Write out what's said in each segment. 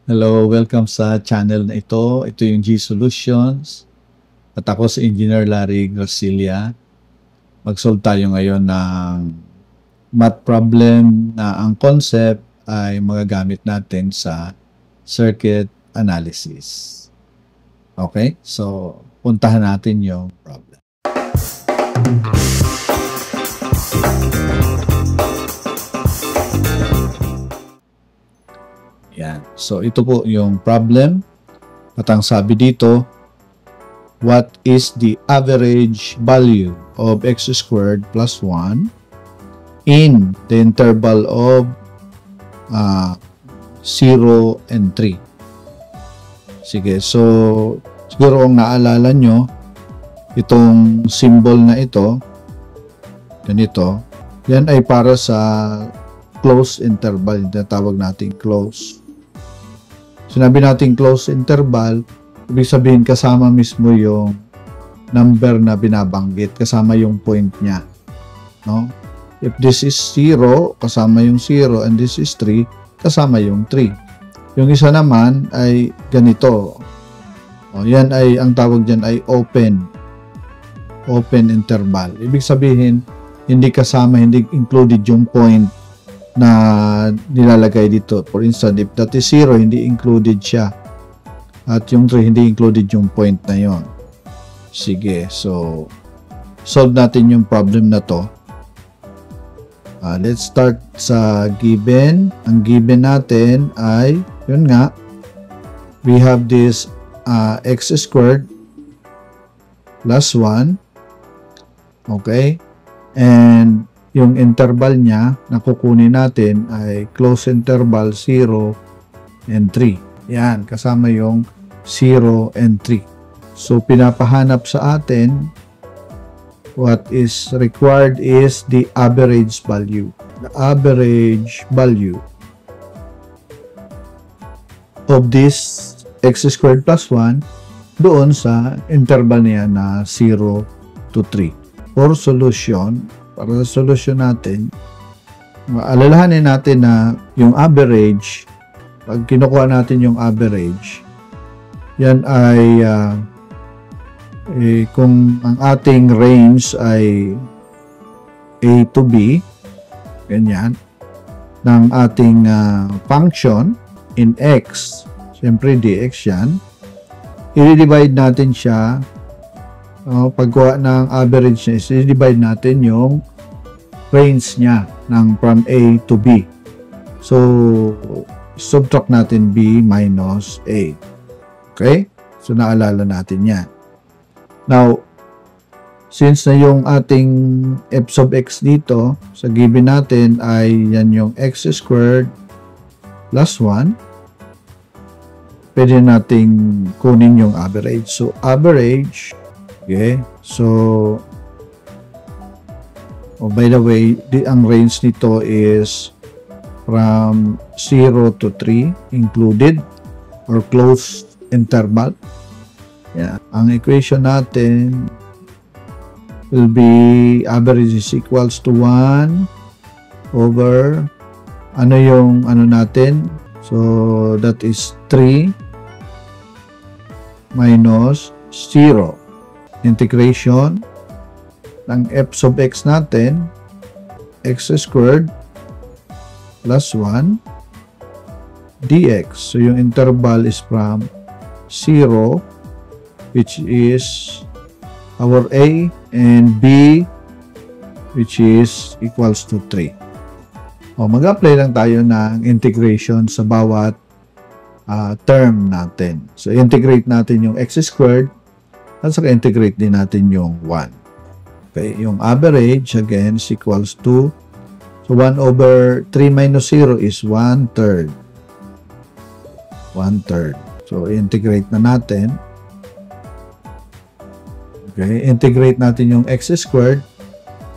Hello, welcome sa channel na ito. Ito yung G Solutions. At ako si Engineer Larry Garcilia. Mag-solve tayo ngayon ng math problem na ang concept ay magagamit natin sa circuit analysis. Okay? So, puntahan natin yung problem. Yan. So, ito po yung problem. At ang sabi dito, what is the average value of x squared plus 1 in the interval of 0 and 3? Sige, so siguro kung naalala nyo, itong symbol na ito, ganito, yan ay para sa close interval, yung tawag natin close. Sinabi natin close interval, ibig sabihin kasama mismo yung number na binabanggit, kasama yung point niya. No? If this is 0, kasama yung 0, and this is 3, kasama yung 3. Yung isa naman ay ganito. O, yan ay, ang tawag dyan ay open interval. Ibig sabihin, hindi kasama, hindi included yung point na nilalagay dito. For instance, if that is 0, hindi included siya. At yung 3, hindi included yung point na yon. Sige, so solve natin yung problem na to. Let's start sa given. Ang given natin ay, yun nga, we have this x squared plus 1. Okay? And yung interval niya na kukunin natin ay close interval 0 and 3. Yan, kasama yung 0 and 3. So, pinapahanap sa atin, what is required is the average value. The average value of this x squared plus 1 doon sa interval niya na 0 to 3. For solution, para sa solution natin, alalahanin natin na yung average, pag kinukuha natin yung average, yan ay kung ang ating range ay A to B, ganyan, ng ating function in X, siyempre dx yan, i-divide natin siya. Pagkuha ng average niya, i-divide natin yung range niya ng from A to B. So, subtract natin B minus A. Okay? So, naalala natin yan. Now, since na yung ating f sub x dito, sa given natin ay yan yung x squared plus 1, pwede nating kunin yung average. So, average, okay, so by the way, ang range nito is from 0 to 3 included or closed interval. Yeah. Ang equation natin will be average is equals to 1 over ano yung ano natin, so that is 3 minus 0. Integration ng f sub x natin, x squared plus 1 dx. So, yung interval is from 0, which is our A, and B, which is equals to 3. Mag-apply lang tayo ng integration sa bawat term natin. So, integrate natin yung x squared at saka integrate din natin yung 1. Okay, yung average, again, is equals to, so 1 over 3 minus 0 is 1/3. 1/3. So, integrate na natin. Okay, integrate natin yung x squared.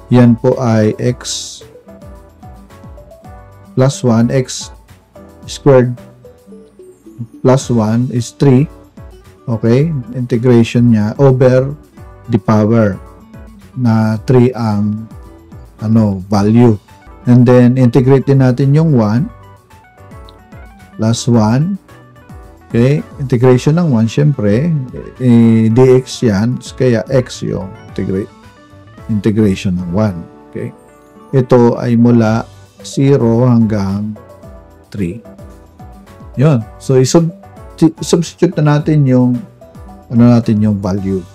Yan po ay x plus 1, x squared plus 1 is 3. Okay, integration niya over the power na 3 ang value. And then integrate din natin yung 1 plus 1 Okay? Integration ng 1, syempre, dx yan, kaya x yung integration ng 1. Okay? Ito ay mula 0 hanggang 3. Yun. So, substitute na natin yung yung value.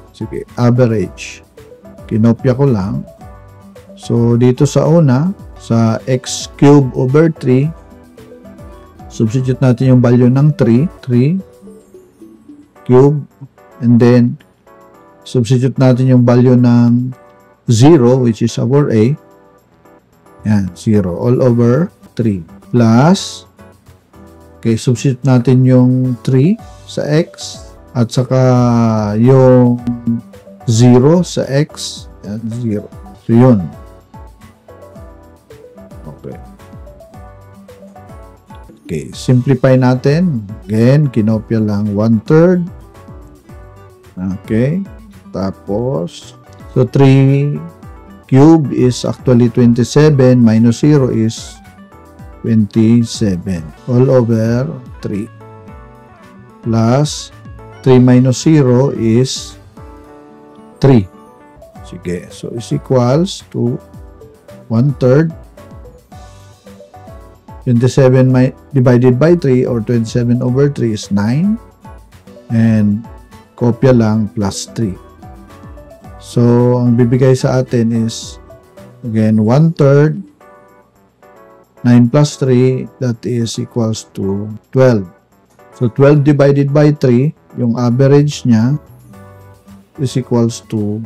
Sige, average. Kinopya ko lang. So, dito sa una, sa x cube over 3, substitute natin yung value ng 3 cube, and then substitute natin yung value ng 0, which is our a. Yan, 0 all over 3 plus, okay, substitute natin yung 3 sa x at saka yung 0 sa x. Yan, 0. So, yun. Okay. Okay, simplify natin. Again, kinopya lang 1/3. Okay. Tapos, so 3 cube is actually 27 minus 0 is 27 all over 3 plus 3 minus 0 is 3. Sige, so is equals to 1/3. 27 divided by 3 or 27 over 3 is 9. And kopya lang plus 3. So, ang bibigay sa atin is, again, 1/3. 9 plus 3, that is equals to 12. So, 12 divided by 3, yung average niya is equals to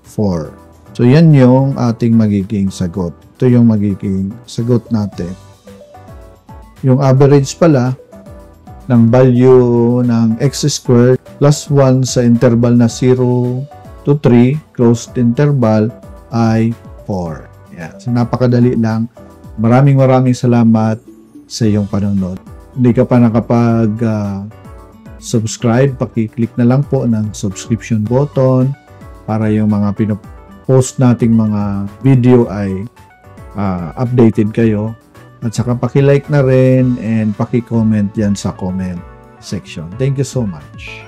4. So, yan yung ating magiging sagot. Ito yung magiging sagot natin. Yung average pala ng value ng x squared plus 1 sa interval na 0 to 3, closed interval, ay 4. Yan. So, napakadali lang. Maraming salamat sa iyong panonood. Hindi ka pa nakapag-subscribe, paki-click na lang po ng subscription button para yung mga pinopost nating mga video ay updated kayo. At saka paki-like na rin and paki-comment yan sa comment section. Thank you so much.